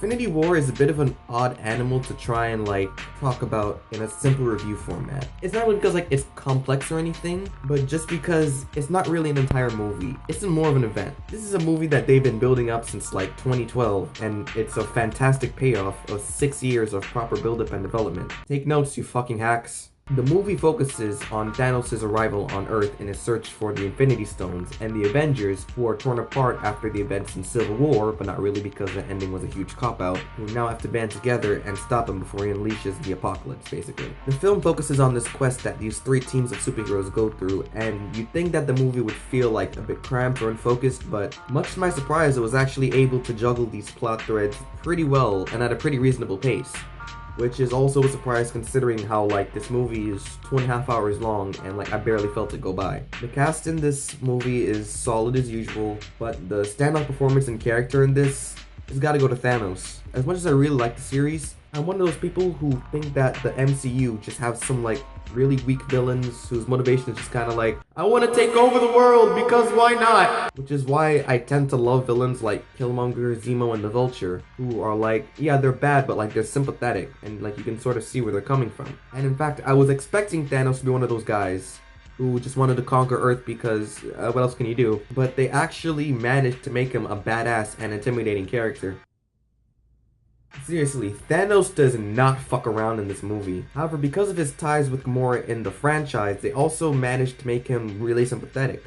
Infinity War is a bit of an odd animal to try and like talk about in a simple review format. It's not really because like it's complex or anything, but just because it's not really an entire movie. It's more of an event. This is a movie that they've been building up since like 2012, and it's a fantastic payoff of 6 years of proper build-up and development. Take notes, you fucking hacks. The movie focuses on Thanos' arrival on Earth in his search for the Infinity Stones, and the Avengers, who are torn apart after the events in Civil War, but not really because the ending was a huge cop-out, who now have to band together and stop him before he unleashes the apocalypse, basically. The film focuses on this quest that these three teams of superheroes go through, and you'd think that the movie would feel like a bit cramped or unfocused, but much to my surprise, it was actually able to juggle these plot threads pretty well and at a pretty reasonable pace. Which is also a surprise considering how like this movie is 2.5 hours long and like I barely felt it go by. The cast in this movie is solid as usual, but the standout performance and character in this has got to go to Thanos. As much as I really like the series, I'm one of those people who think that the MCU just have some like really weak villains whose motivation is just kind of like, I want to take over the world because why not? Which is why I tend to love villains like Killmonger, Zemo, and the Vulture, who are like, yeah, they're bad, but like they're sympathetic and like you can sort of see where they're coming from. And in fact, I was expecting Thanos to be one of those guys who just wanted to conquer Earth because what else can you do? But they actually managed to make him a badass and intimidating character. Seriously, Thanos does not fuck around in this movie. However, because of his ties with Gamora in the franchise, they also managed to make him really sympathetic,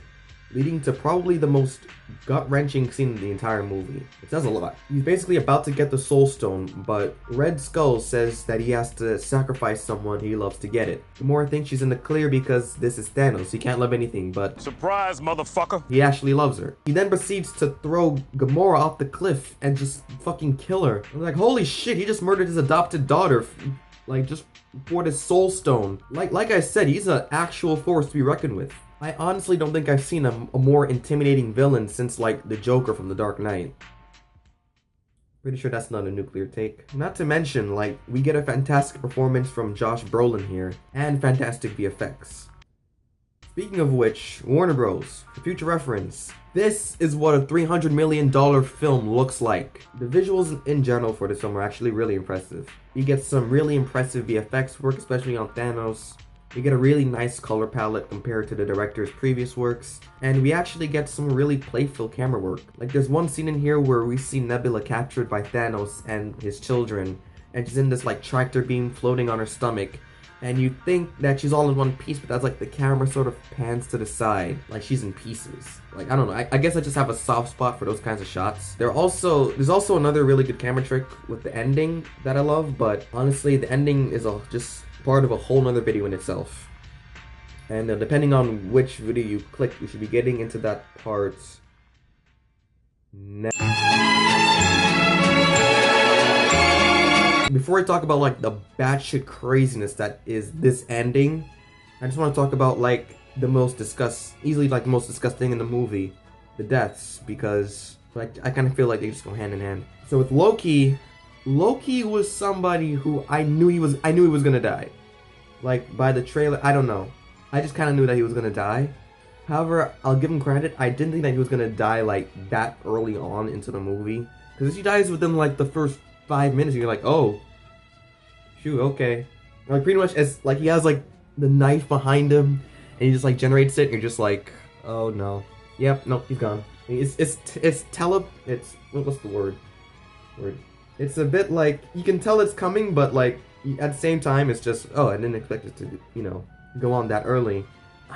leading to probably the most gut-wrenching scene in the entire movie. It says a lot. He's basically about to get the Soul Stone, but Red Skull says that he has to sacrifice someone he loves to get it. Gamora thinks she's in the clear because this is Thanos. He can't love anything, but surprise, motherfucker! He actually loves her. He then proceeds to throw Gamora off the cliff and just fucking kill her. I'm like, holy shit, he just murdered his adopted daughter, like just for the Soul Stone. Like I said, he's an actual force to be reckoned with. I honestly don't think I've seen a more intimidating villain since, like, the Joker from The Dark Knight. Pretty sure that's not a nuclear take. Not to mention, like, we get a fantastic performance from Josh Brolin here, and fantastic VFX. Speaking of which, Warner Bros., for future reference, this is what a $300 million film looks like. The visuals in general for this film are actually really impressive. You get some really impressive VFX work, especially on Thanos. We get a really nice color palette compared to the director's previous works, and we actually get some really playful camera work. Like there's one scene in here where we see Nebula captured by Thanos and his children, and she's in this like tractor beam floating on her stomach, and you think that she's all in one piece, but that's like the camera sort of pans to the side, like she's in pieces. Like, I don't know, I guess I just have a soft spot for those kinds of shots. There's also another really good camera trick with the ending that I love, but honestly, the ending is just part of a whole nother video in itself. And depending on which video you click, you should be getting into that part now. Before I talk about like the batshit craziness that is this ending, I just want to talk about like easily the most disgusting thing in the movie, the deaths, because like I kind of feel like they just go hand in hand. So with Loki was somebody who I knew he was gonna die. Like by the trailer, I don't know. I just kind of knew that he was gonna die. However, I'll give him credit. I didn't think that he was gonna die like that early on into the movie. Because he dies within like the first 5 minutes, and you're like, oh, shoot, okay. Like pretty much as like he has like the knife behind him, and he just like generates it, and you're just like, oh no, yep, nope, he's gone. What's the word? It's a bit like, you can tell it's coming, but like, at the same time, it's just, oh, I didn't expect it to, you know, go on that early.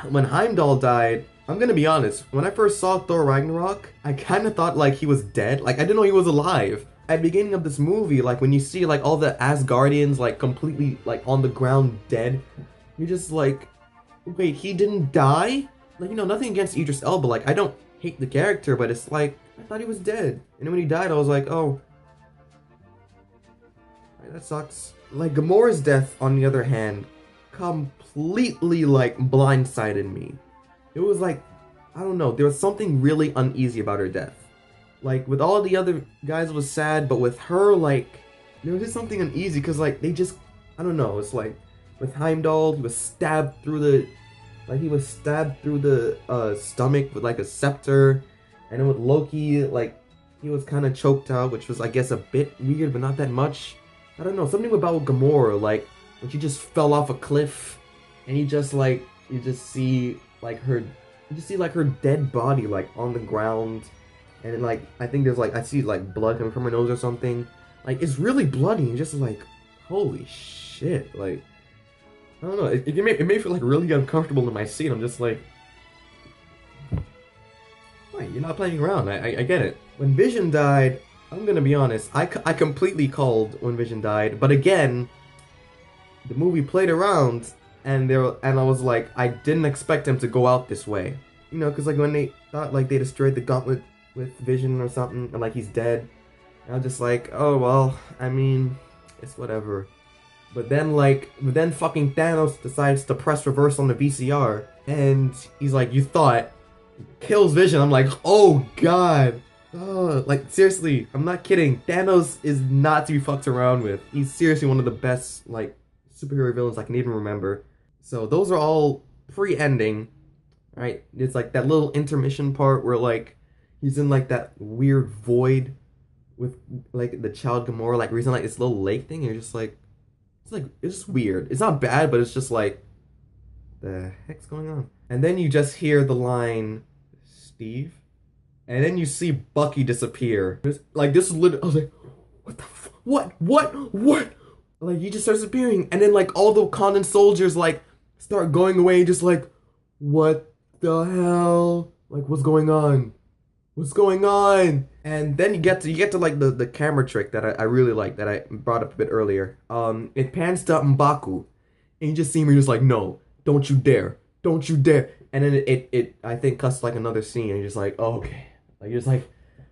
When Heimdall died, I'm gonna be honest, when I first saw Thor Ragnarok, I kind of thought like he was dead. Like, I didn't know he was alive. At the beginning of this movie, like when you see like all the Asgardians like completely like on the ground dead, you're just like, wait, he didn't die? Like, you know, nothing against Idris Elba, like I don't hate the character, but it's like, I thought he was dead. And then when he died, I was like, oh, that sucks. Like, Gamora's death, on the other hand, completely, like, blindsided me. It was like, I don't know, there was something really uneasy about her death. Like, with all the other guys it was sad, but with her, like, there was just something uneasy, because, like, they just, I don't know, it's like, with Heimdall, he was stabbed through the stomach with, like, a scepter, and then with Loki, like, he was kind of choked out, which was, I guess, a bit weird, but not that much. I don't know, something about Gamora, like, when she just fell off a cliff, and you just, like, you just see, like, her dead body, like, on the ground, and, like, I think there's, like, I see, like, blood coming from her nose or something. Like, it's really bloody, and just, like, holy shit, like, I don't know, it made me feel, like, really uncomfortable in my seat. I'm just like, wait, you're not playing around. I get it. When Vision died, I'm gonna be honest, I completely called when Vision died, but again, the movie played around, and I was like, I didn't expect him to go out this way. You know, because like when they thought like they destroyed the gauntlet with Vision or something, and like he's dead, and I was just like, oh well, I mean, it's whatever. But then fucking Thanos decides to press reverse on the VCR, and he's like, you thought, kills Vision. I'm like, oh god. Oh, like seriously, I'm not kidding. Thanos is not to be fucked around with. He's seriously one of the best like superhero villains I can even remember. So those are all pre-ending, right? It's like that little intermission part where like he's in like that weird void with like the child Gamora, like reason like this little lake thing, and you're just like, it's just weird. It's not bad, but it's just like, the heck's going on? And then you just hear the line, Steve, and then you see Bucky disappear. Like this is literally, I was like, what the what? Like he just starts disappearing, and then like all the Wakandan soldiers like start going away, just like, what the hell? Like what's going on? What's going on? And then you get to like the camera trick that I really like, that I brought up a bit earlier. It pans to M'Baku, and you just see me just like, no, don't you dare, don't you dare. And then it I think cuts like another scene, and you're just like, oh, okay, like you're just like,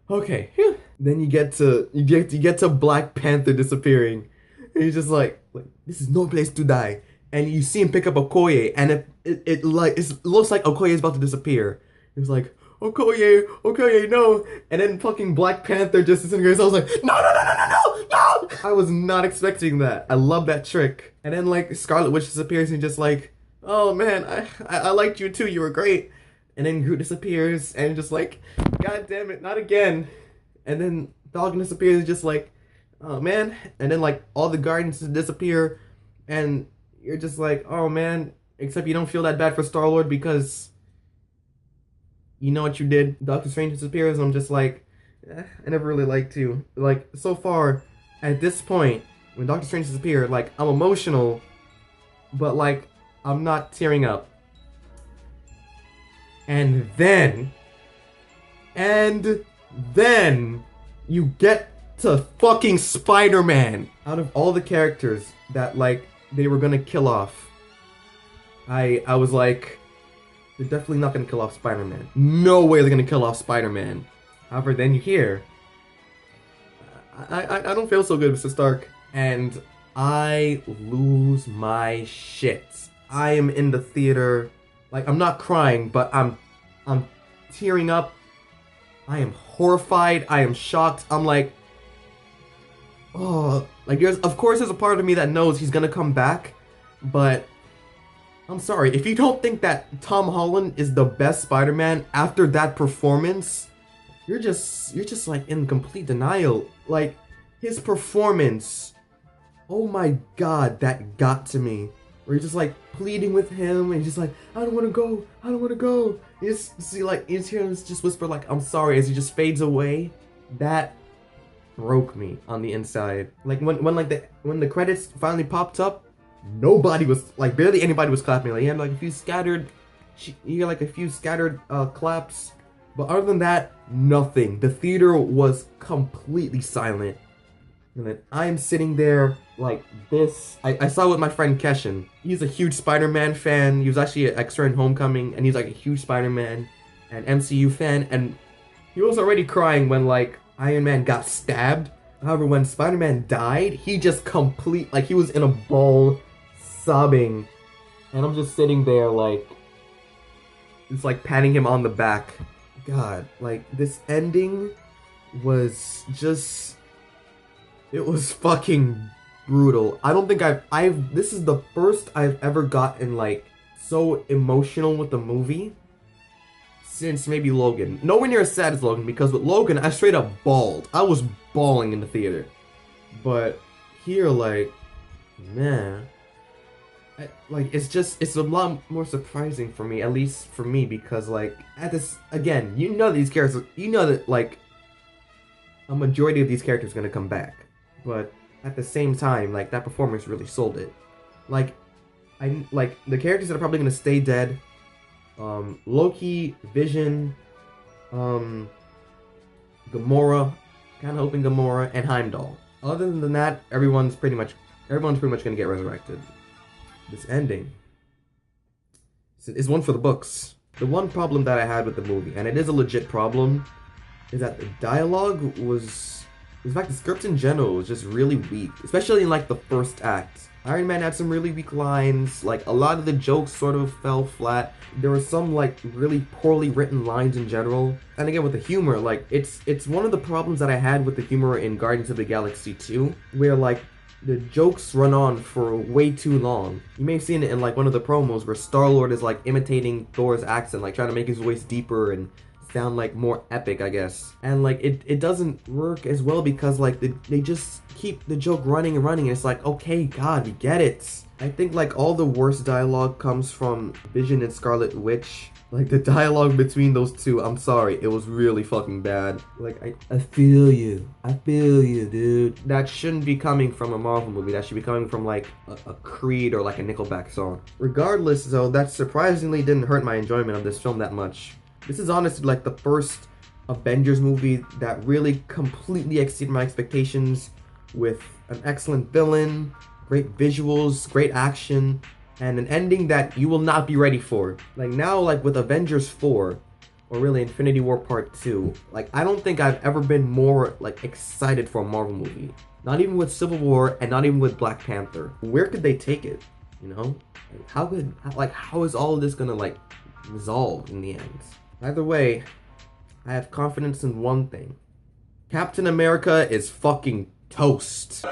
okay. Phew. Then you get to Black Panther disappearing, and you're just like this is no place to die. And you see him pick up Okoye, and it looks like Okoye is about to disappear. It's like, Okoye, no. And then fucking Black Panther just disintegrates. I was like, no. I was not expecting that. I love that trick. And then like Scarlet Witch disappears, and just like, oh man, I liked you too. You were great. And then Groot disappears, and just like, god damn it, not again. And then Falcon disappears, and just like, oh man. And then like all the Guardians disappear, and you're just like, oh man. Except you don't feel that bad for Star-Lord because you know what you did. Doctor Strange disappears, and I'm just like, I never really liked to. Like, so far, at this point, when Doctor Strange disappeared, like, I'm emotional, but, like, I'm not tearing up. And then, you get to fucking Spider-Man. Out of all the characters that, like, they were gonna kill off, I was like, they're definitely not gonna kill off Spider-Man. No way they're gonna kill off Spider-Man. However, then you hear, I don't feel so good, Mr. Stark. And I lose my shit. I am in the theater, like, I'm not crying, but I'm tearing up. I am horrified. I am shocked. I'm like, oh, like of course there's a part of me that knows he's gonna come back, but I'm sorry, if you don't think that Tom Holland is the best Spider-Man after that performance, you're just like in complete denial. Like, his performance, oh my god, that got to me. Where you're just like pleading with him, and he's just like, I don't want to go, I don't want to go. You just see like, you just hear him just whisper like, I'm sorry, as he just fades away. That broke me on the inside. Like when the credits finally popped up, nobody was like, barely anybody was clapping. Like, you had like a few scattered claps, but other than that, nothing. The theater was completely silent, and then I'm sitting there like this. I saw it with my friend Keshin. He's a huge Spider-Man fan. He was actually an extra in Homecoming, and he's like a huge Spider-Man and MCU fan, and he was already crying when like Iron Man got stabbed. However, when Spider-Man died, he just he was in a ball sobbing, and I'm just sitting there like, it's like patting him on the back. God, like this ending was just, it was fucking brutal. I don't think this is the first I've ever gotten like so emotional with the movie since maybe Logan. Nowhere near as sad as Logan, because with Logan, I straight up bawled. I was bawling in the theater. But here, like, man, it's a lot more surprising for me, at least for me, because, like, at this, again, you know these characters, you know that, like, a majority of these characters are gonna come back. But at the same time, like, that performance really sold it. Like, the characters that are probably gonna stay dead, Loki, Vision, Gamora, kind of hoping Gamora, and Heimdall. Other than that, everyone's pretty much gonna get resurrected. This ending is one for the books. The one problem that I had with the movie, and it is a legit problem, is that the dialogue was, in fact, the script in general was just really weak, especially in like the first act. Iron Man had some really weak lines, like a lot of the jokes sort of fell flat. There were some like really poorly written lines in general. And again with the humor, like it's one of the problems that I had with the humor in Guardians of the Galaxy 2, where like the jokes run on for way too long. You may have seen it in like one of the promos where Star-Lord is like imitating Thor's accent, like trying to make his voice deeper and sound like more epic, I guess. And like it doesn't work as well because like they just keep the joke running and running, and it's like, okay, God, we get it. I think like all the worst dialogue comes from Vision and Scarlet Witch. Like the dialogue between those two, I'm sorry, it was really fucking bad. Like I feel you, dude. That shouldn't be coming from a Marvel movie. That should be coming from like a Creed or like a Nickelback song. Regardless though, that surprisingly didn't hurt my enjoyment of this film that much. This is honestly like the first Avengers movie that really completely exceeded my expectations, with an excellent villain, great visuals, great action, and an ending that you will not be ready for. Like now, like with Avengers 4, or really Infinity War Part 2, like I don't think I've ever been more like excited for a Marvel movie. Not even with Civil War and not even with Black Panther. Where could they take it? You know? Like, how is all of this gonna like resolve in the end? Either way, I have confidence in one thing. Captain America is fucking toast.